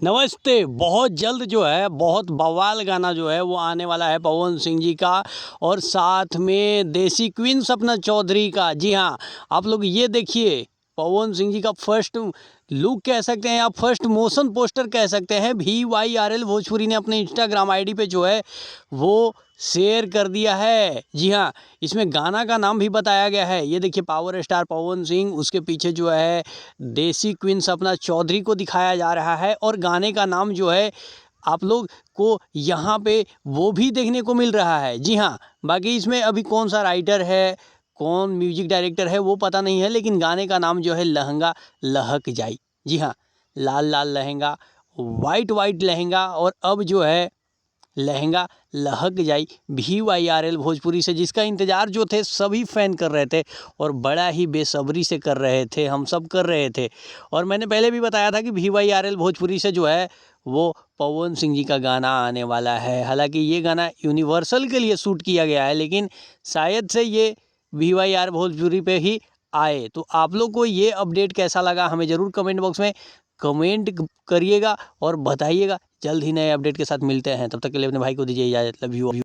नमस्ते। बहुत जल्द जो है बहुत बवाल गाना जो है वो आने वाला है पवन सिंह जी का और साथ में देसी क्वीन सपना चौधरी का। जी हाँ, आप लोग ये देखिए पवन सिंह जी का फर्स्ट लुक कह सकते हैं या फर्स्ट मोशन पोस्टर कह सकते हैं। VYRL भोजपुरी ने अपने इंस्टाग्राम आईडी पे जो है वो शेयर कर दिया है। जी हाँ, इसमें गाना का नाम भी बताया गया है। ये देखिए पावर स्टार पवन सिंह, उसके पीछे जो है देसी क्वीन सपना चौधरी को दिखाया जा रहा है और गाने का नाम जो है आप लोग को यहाँ पे वो भी देखने को मिल रहा है। जी हाँ, बाकी इसमें अभी कौन सा राइटर है, कौन म्यूजिक डायरेक्टर है वो पता नहीं है, लेकिन गाने का नाम जो है लहंगा लहक जाई। जी हाँ, लाल लाल लहंगा, वाइट वाइट लहंगा और अब जो है लहंगा लहक जाई। VYRL भोजपुरी से जिसका इंतज़ार जो थे सभी फ़ैन कर रहे थे और बड़ा ही बेसब्री से कर रहे थे, हम सब कर रहे थे। और मैंने पहले भी बताया था कि VYRL भोजपुरी से जो है वो पवन सिंह जी का गाना आने वाला है। हालांकि ये गाना यूनिवर्सल के लिए शूट किया गया है, लेकिन शायद से ये VYR भोजपुरी पे ही आए। तो आप लोग को ये अपडेट कैसा लगा हमें ज़रूर कमेंट बॉक्स में कमेंट करिएगा और बताइएगा। जल्द ही नए अपडेट के साथ मिलते हैं, तब तक के लिए अपने भाई को दीजिए इजाज़त। Love you.